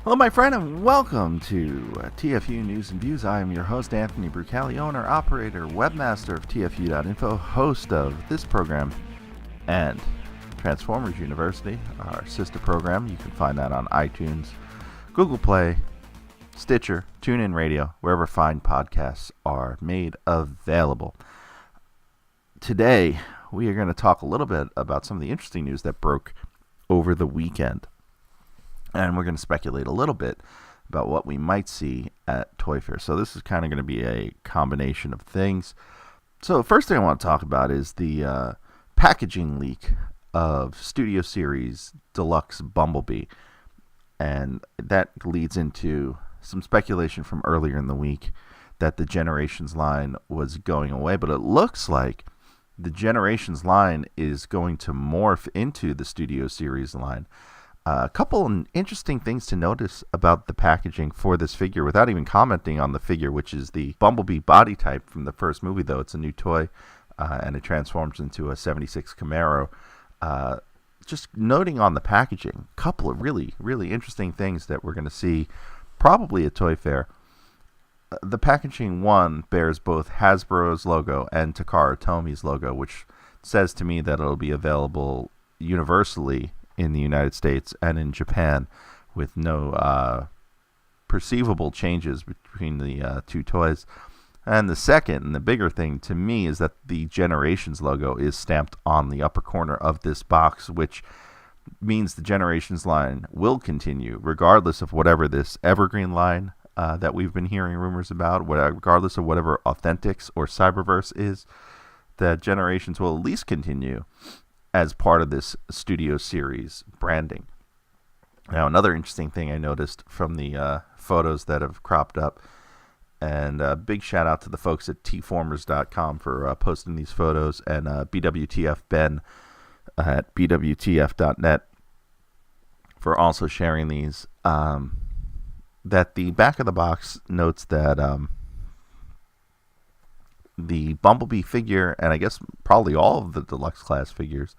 Hello, my friend, and welcome to TFU News and Views. I am your host, Anthony Brucali, owner, operator, webmaster of TFU.INFO, host of this program and Transformers University, our sister program. You can find that on iTunes, Google Play, Stitcher, TuneIn Radio, wherever fine podcasts are made available. Today, we are going to talk a little bit about some of the interesting news that broke over the weekend. And we're going to speculate a little bit about what we might see at Toy Fair. So this is kind of going to be a combination of things. So the first thing I want to talk about is the packaging leak of Studio Series Deluxe Bumblebee. And that leads into some speculation from earlier in the week that the Generations line was going away. But it looks like the Generations line is going to morph into the Studio Series line. A couple of interesting things to notice about the packaging for this figure without even commenting on the figure, which is the Bumblebee body type from the first movie, though. It's a new toy, and it transforms into a 76 Camaro. Just noting on the packaging, a couple of really, really interesting things that we're going to see probably at Toy Fair. The packaging, one, bears both Hasbro's logo and Takara Tomi's logo, which says to me that it'll be available universally in the United States and in Japan, with no perceivable changes between the two toys. And the second, and the bigger thing to me, is that the Generations logo is stamped on the upper corner of this box, which means the Generations line will continue, regardless of whatever this Evergreen line that we've been hearing rumors about, regardless of whatever Authentics or Cyberverse is, that Generations will at least continue as part of this Studio Series branding. Now, another interesting thing I noticed from the photos that have cropped up, and a big shout out to the folks at tformers.com for posting these photos, and BWTF Ben at bwtf.net for also sharing these, that the back of the box notes that the Bumblebee figure, and I guess probably all of the deluxe class figures,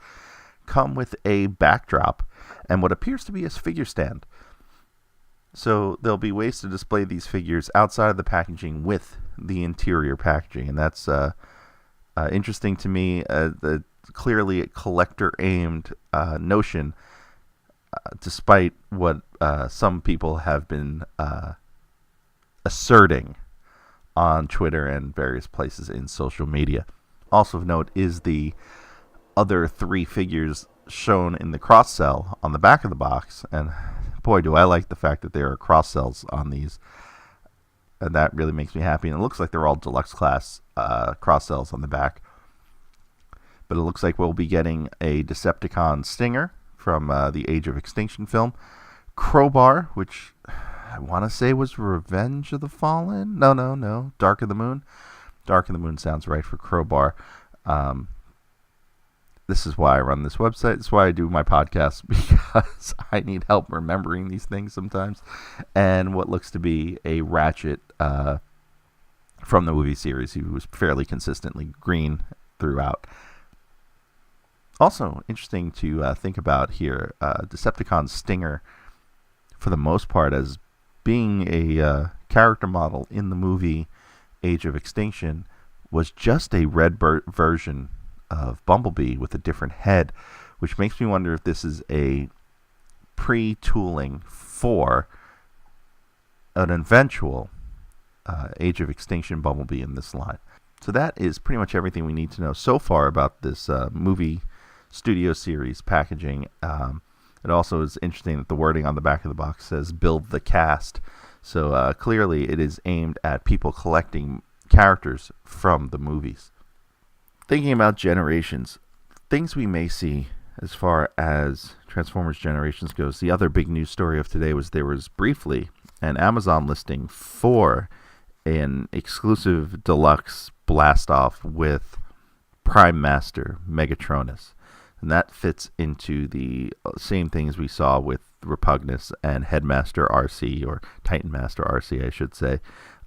come with a backdrop and what appears to be a figure stand. So there'll be ways to display these figures outside of the packaging with the interior packaging, and that's interesting to me. Clearly a collector-aimed notion, despite what some people have been asserting on Twitter and various places in social media. Also of note is the other three figures shown in the cross-sell on the back of the box, and boy, do I like the fact that there are cross-sells on these, and that really makes me happy. And it looks like they're all deluxe class cross-sells on the back, but it looks like we'll be getting a Decepticon Stinger from the Age of Extinction film, Crowbar, which I want to say was Revenge of the Fallen. No. Dark of the Moon. Dark of the Moon sounds right for Crowbar. This is why I run this website. This is why I do my podcast, because I need help remembering these things sometimes. And what looks to be a Ratchet from the movie series, who was fairly consistently green throughout. Also interesting to think about here, Decepticon Stinger, for the most part, as being a character model in the movie Age of Extinction, was just a red version of Bumblebee with a different head, which makes me wonder if this is a pre-tooling for an eventual Age of Extinction Bumblebee in this line. So that is pretty much everything we need to know so far about this movie Studio Series packaging. It also is interesting that the wording on the back of the box says "Build the Cast," so clearly it is aimed at people collecting characters from the movies. Thinking about Generations, things we may see as far as Transformers Generations goes, the other big news story of today was there was briefly an Amazon listing for an exclusive deluxe blast-off with Prime Master Megatronus. And that fits into the same things we saw with Repugnus and Headmaster RC, or Titan Master RC, I should say.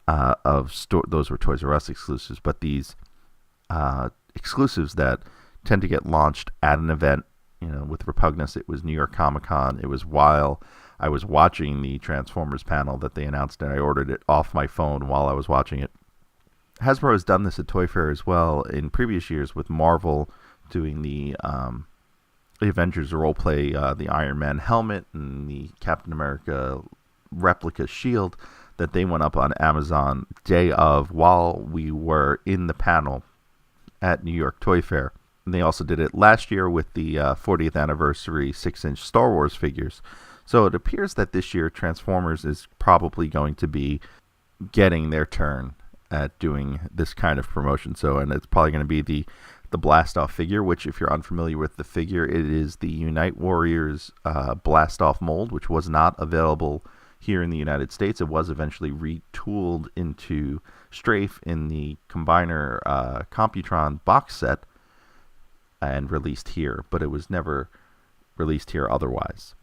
Those were Toys R Us exclusives, but these exclusives that tend to get launched at an event, with Repugnance, it was New York Comic Con. It was while I was watching the Transformers panel that they announced, and I ordered it off my phone while I was watching it. Hasbro has done this at Toy Fair as well in previous years, with Marvel doing the Avengers roleplay, the Iron Man helmet and the Captain America replica shield that they went up on Amazon day of while we were in the panel at New York Toy Fair. And they also did it last year with the 40th anniversary 6-inch Star Wars figures. So it appears that this year Transformers is probably going to be getting their turn at doing this kind of promotion. And it's probably going to be the Blast-Off figure, which, if you're unfamiliar with the figure, it is the Unite Warriors Blast-Off mold, which was not available here in the United States. It was eventually retooled into Strafe in the Combiner Computron box set and released here, but it was never released here otherwise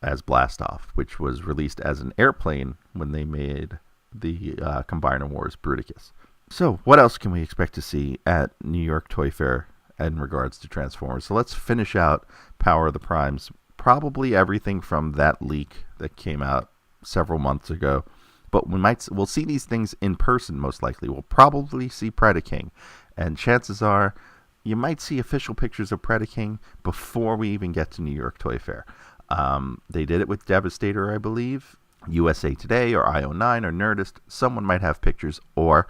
as Blast-Off, which was released as an airplane when they made the Combiner Wars Bruticus. So what else can we expect to see at New York Toy Fair in regards to Transformers? So let's finish out Power of the Primes. Probably everything from that leak that came out several months ago. But we'll see these things in person, most likely. We'll probably see Predaking. And chances are you might see official pictures of Predaking before we even get to New York Toy Fair. They did it with Devastator, I believe. USA Today or IO9 or Nerdist. Someone might have pictures, or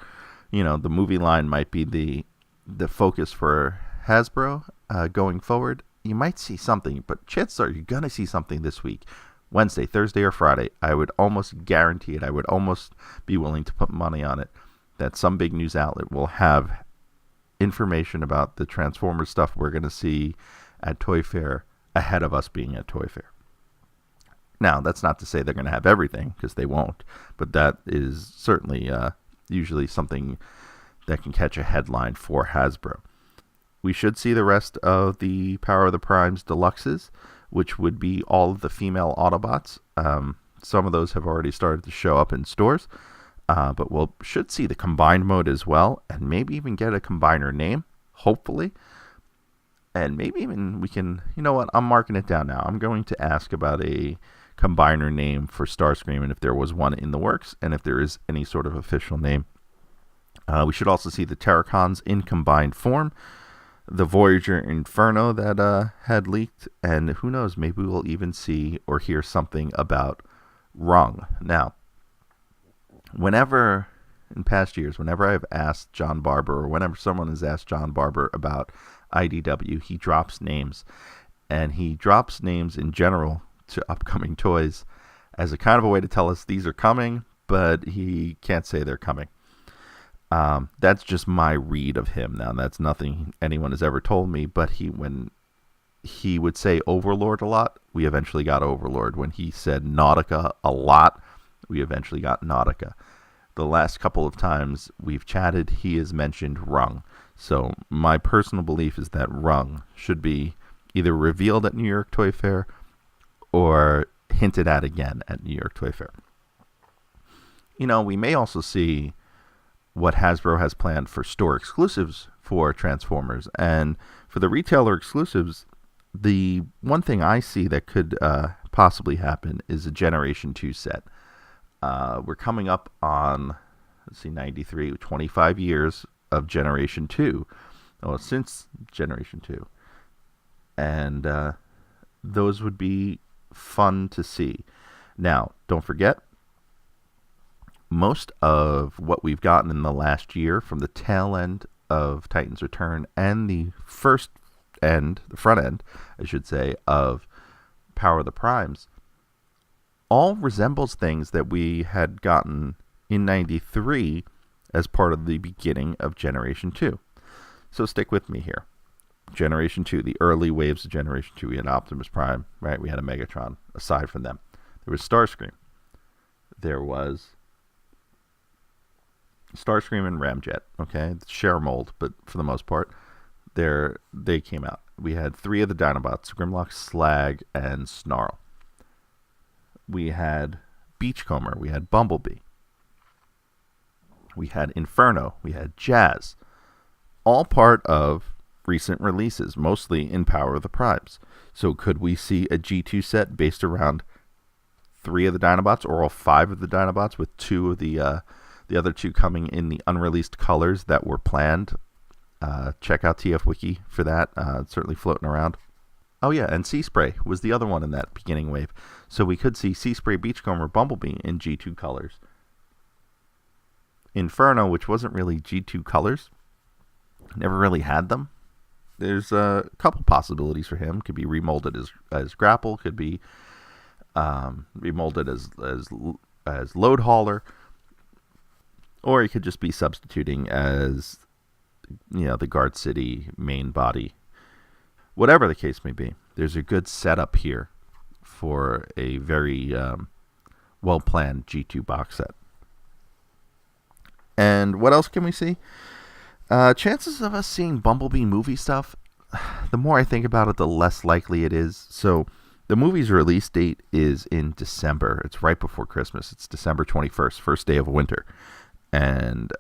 the movie line might be the focus for Hasbro going forward. You might see something, but chances are you're going to see something this week. Wednesday, Thursday, or Friday. I would almost guarantee it. I would almost be willing to put money on it that some big news outlet will have information about the Transformers stuff we're going to see at Toy Fair ahead of us being at Toy Fair. Now, that's not to say they're going to have everything, because they won't, but that is certainly usually something that can catch a headline for Hasbro. We should see the rest of the Power of the Primes Deluxes, which would be all of the female Autobots. Some of those have already started to show up in stores, but we should see the combined mode as well, and maybe even get a combiner name, hopefully. And maybe even we can, I'm marking it down now. I'm going to ask about a combiner name for Starscream, and if there was one in the works, and if there is any sort of official name. We should also see the Terracons in combined form, the Voyager Inferno that had leaked, and who knows, maybe we'll even see or hear something about Rung. Now, whenever, in past years, whenever I've asked John Barber, or whenever someone has asked John Barber about IDW, he drops names, and he drops names in general to upcoming toys as a kind of a way to tell us these are coming, but he can't say they're coming. That's just my read of him. Now, that's nothing anyone has ever told me, but when he would say Overlord a lot, we eventually got Overlord. When he said Nautica a lot, we eventually got Nautica. The last couple of times we've chatted, he has mentioned Rung. So my personal belief is that Rung should be either revealed at New York Toy Fair or hinted at again at New York Toy Fair. We may also see what Hasbro has planned for store exclusives for Transformers. And for the retailer exclusives, the one thing I see that could possibly happen is a Generation 2 set. We're coming up on, 25 years of Generation 2. Well, since Generation 2. And those would be fun to see. Now, don't forget, most of what we've gotten in the last year from the tail end of Titan's Return and the front end, I should say, of Power of the Primes, all resembles things that we had gotten in 93 as part of the beginning of Generation 2. So stick with me here. Generation 2, the early waves of Generation 2, we had Optimus Prime, right? We had a Megatron. Aside from them, there was Starscream. There was Starscream and Ramjet, okay? Share mold, but for the most part, they came out. We had 3 of the Dinobots, Grimlock, Slag, and Snarl. We had Beachcomber. We had Bumblebee. We had Inferno. We had Jazz. All part of recent releases, mostly in Power of the Primes. So could we see a G2 set based around 3 of the Dinobots, or all 5 of the Dinobots, with 2 of the other 2 coming in the unreleased colors that were planned? Check out TF Wiki for that. It's certainly floating around. Oh yeah, and Sea Spray was the other one in that beginning wave. So we could see Sea Spray, Beachcomber, Bumblebee in G2 colors. Inferno, which wasn't really G2 colors, never really had them. There's a couple possibilities for him. Could be remolded as Grapple. Could be remolded as Load Hauler. Or he could just be substituting as, the Guard City main body. Whatever the case may be, there's a good setup here for a very well-planned G2 box set. And what else can we see? Chances of us seeing Bumblebee movie stuff, the more I think about it, the less likely it is. So the movie's release date is in December. It's right before Christmas. It's December 21st, first day of winter. And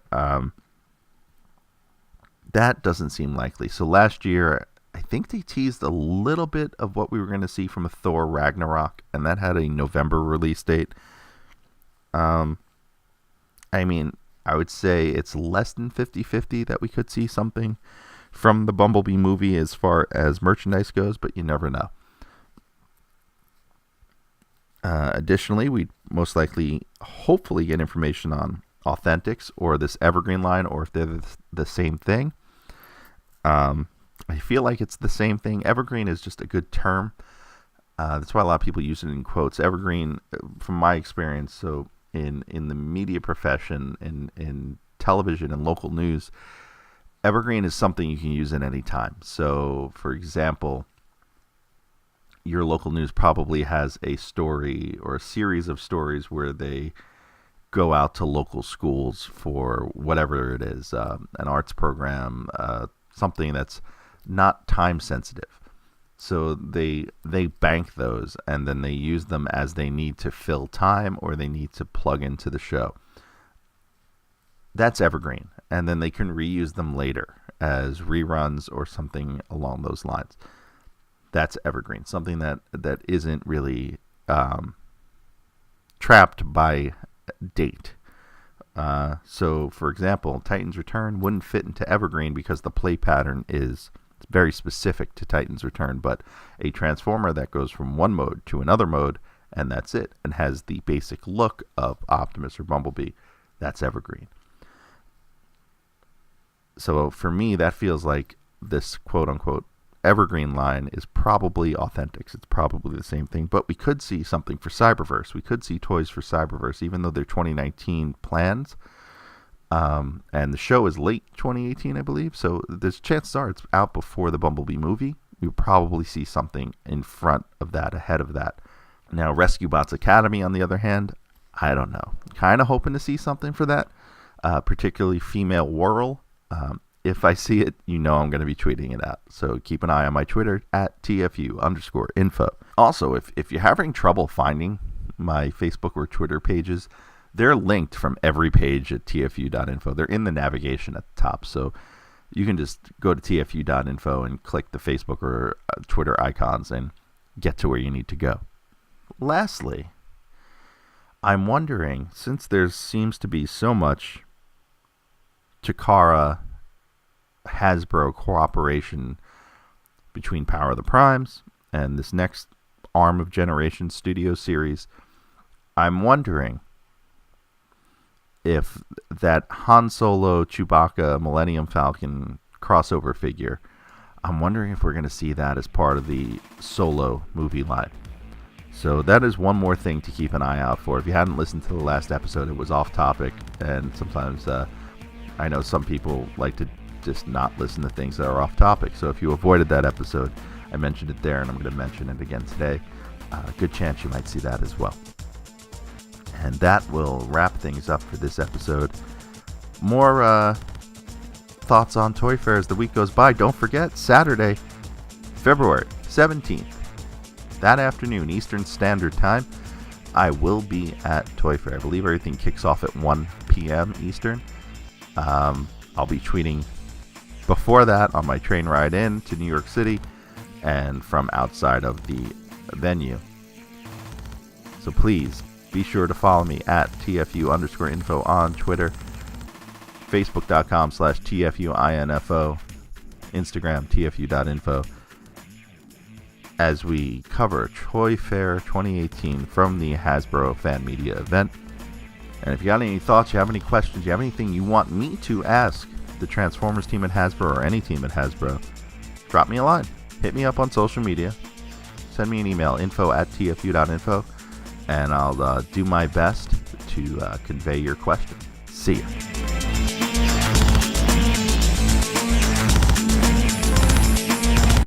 that doesn't seem likely. So last year, I think they teased a little bit of what we were going to see from a Thor Ragnarok, and that had a November release date. I would say it's less than 50-50 that we could see something from the Bumblebee movie as far as merchandise goes, but you never know. Additionally, we'd most likely, hopefully, get information on Authentics or this Evergreen line, or if they're the same thing. I feel like it's the same thing. Evergreen is just a good term. That's why a lot of people use it in quotes. Evergreen, from my experience, so in the media profession, in television and local news, Evergreen is something you can use at any time. So, for example, your local news probably has a story or a series of stories where they go out to local schools for whatever it is, an arts program, something that's not time sensitive. So they bank those, and then they use them as they need to fill time or they need to plug into the show. That's Evergreen. And then they can reuse them later as reruns or something along those lines. That's Evergreen. Something that isn't really trapped by date. So, for example, Titan's Return wouldn't fit into Evergreen because the play pattern is very specific to Titan's Return, but a Transformer that goes from one mode to another mode, and that's it, and has the basic look of Optimus or Bumblebee, that's Evergreen. So for me, that feels like this quote-unquote Evergreen line is probably Authentics. It's probably the same thing, but we could see something for Cyberverse. We could see toys for Cyberverse, even though they're 2019 plans. And the show is late 2018, I believe. So there's chances are it's out before the Bumblebee movie. We'll probably see something in front of that, ahead of that. Now, Rescue Bots Academy, on the other hand, I don't know. Kind of hoping to see something for that, particularly Female Whirl. If I see it, I'm going to be tweeting it out. So keep an eye on my Twitter at TFU.INFO. Also, if you're having trouble finding my Facebook or Twitter pages, they're linked from every page at TFU.INFO. They're in the navigation at the top. So you can just go to TFU.INFO and click the Facebook or Twitter icons and get to where you need to go. Lastly, I'm wondering, since there seems to be so much Takara Hasbro cooperation between Power of the Primes and this next arm of Generation Studio series, I'm wondering if that Han Solo Chewbacca Millennium Falcon crossover figure, I'm wondering if we're going to see that as part of the Solo movie line. So that is one more thing to keep an eye out for. If you hadn't listened to the last episode, it was off topic, and sometimes I know some people like to just not listen to things that are off topic. So if you avoided that episode, I mentioned it there, and I'm going to mention it again today. Good chance you might see that as well. And that will wrap things up for this episode. More thoughts on Toy Fair as the week goes by. Don't forget, Saturday, February 17th, that afternoon, Eastern Standard Time, I will be at Toy Fair. I believe everything kicks off at 1 p.m. Eastern. I'll be tweeting before that on my train ride in to New York City and from outside of the venue. So please be sure to follow me at TFU_info on Twitter, Facebook.com/TFU.INFO, Instagram TFU.info, as we cover Toy Fair 2018 from the Hasbro Fan Media event. And if you got any thoughts, you have any questions, you have anything you want me to ask the Transformers team at Hasbro or any team at Hasbro, drop me a line. Hit me up on social media. Send me an email, info@tfu.info, and I'll do my best to convey your question. See ya.